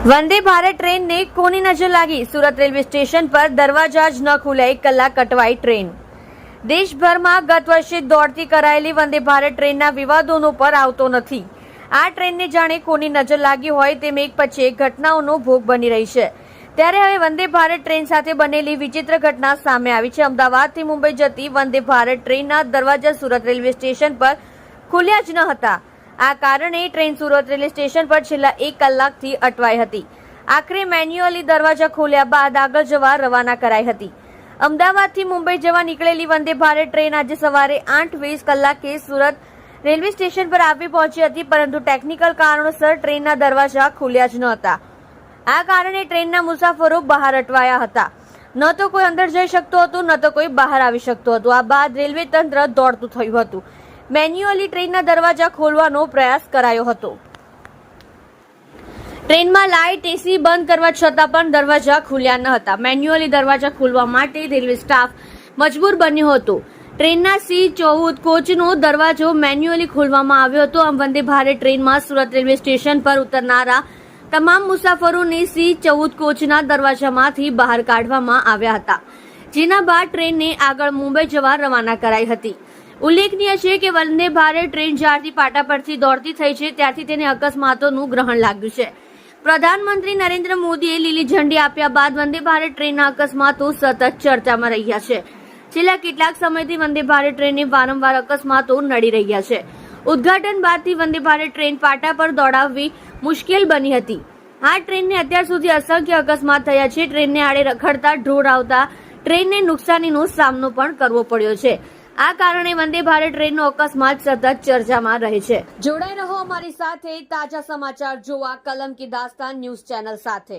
વંદે ભારત ટ્રેનને કોની નજર લાગી? સુરત રેલવે સ્ટેશન પર દરવાજા જ ન ખુલ્યા, 1 કલાક અટવાઈ ટ્રેન। દેશભરમાં ગત વર્ષે દોડતી કરાયેલી વંદે ભારત ટ્રેનના વિવાદોનો પર આવતો નથી। આ ટ્રેનને જાણે કોની નજર લાગી હોય તેમ એક પછી એક ઘટનાઓનો ભોગ બની રહી છે। ત્યારે હવે વંદે ભારત ટ્રેન સાથે બનેલી વિચિત્ર ઘટના સામે આવી છે। અમદાવાદથી મુંબઈ જતી વંદે ભારત ટ્રેનના દરવાજા સુરત રેલવે સ્ટેશન પર ખુલ્યા જ ન હતા। આ કારણે ટ્રેન સુરત રેલવે સ્ટેશન પર છેલ્લા 1 કલાકથી અટવાઈ હતી। આખરે મેન્યુઅલી દરવાજા ખોલ્યા બાદ આગળ જવા રવાના કરાઈ હતી। અમદાવાદથી મુંબઈ જવા નીકળેલી વંદે ભારત ટ્રેન આજે સવારે 8:20 કલાકે સુરત રેલવે સ્ટેશન પર આવી પહોંચી હતી, પરંતુ ટેકનિકલ કારણોસર ટ્રેનના દરવાજા ખુલ્યા જ ન હતા। આ કારણે ટ્રેનના મુસાફરો બહાર અટવાયા હતા। ન તો કોઈ અંદર જઈ શકતો હતો, ન તો કોઈ બહાર આવી શકતો હતો। આ બાદ રેલવે તંત્ર દોડતું થયું હતું। મેન્યુઅલી ટ્રેનના દરવાજા ખોલવાનો પ્રયાસ કરાયો હતો। ટ્રેનમાં લાઇટ એસી બંધ કરવા છતાં પણ દરવાજા ખુલ્યા ન હતા। મેન્યુઅલી દરવાજા ખોલવા માટે રેલવે સ્ટાફ મજબૂર બન્યો હતો। ટ્રેનના C14 કોચનો દરવાજો મેન્યુઅલી ખોલવામાં આવ્યો હતો। આમ વંદે ભારત ટ્રેનમાં સુરત રેલવે સ્ટેશન પર ઉતરનારા તમામ મુસાફરોને C14 કોચના દરવાજામાંથી બહાર કાઢવામાં આવ્યા હતા, જેના બાદ ટ્રેનને આગળ મુંબઈ જવા રવાના કરાઈ હતી। ઉલ્લેખનીય છે કે વંદે ભારત ટ્રેન જ્યારથી પાટા પરથી દોડતી થઈ છે ત્યારથી તેને અકસ્માતોનું ગ્રહણ લાગ્યું છે। પ્રધાનમંત્રી નરેન્દ્ર મોદીએ લીલી ઝંડી આપ્યા બાદ વંદે ભારત ટ્રેનના અકસ્માતો સતત ચર્ચામાં રહ્યા છે। છેલ્લા કેટલાક સમયથી વંદે ભારત ટ્રેનને વારંવાર અકસ્માતો નડી રહ્યા છે। ઉદ્ઘાટન બાદથી વંદે ભારત ટ્રેન પાટા પર દોડાવવી મુશ્કેલ બની હતી। આ ટ્રેનને અત્યાર સુધી અસંખ્ય અકસ્માત થયા છે। ટ્રેનને આડે રખડતા ઢોર આવતા ટ્રેનને નુકસાનીનો સામનો પણ કરવો પડ્યો છે। આ કારણે વંદે ભારત ટ્રેનનો અકસ્માત સતત ચર્ચામાં રહે છે। જોડાઈ રહો અમારી સાથે, તાજા સમાચાર જોવા કલમ કી દાસ્તાન ન્યૂઝ ચેનલ સાથે।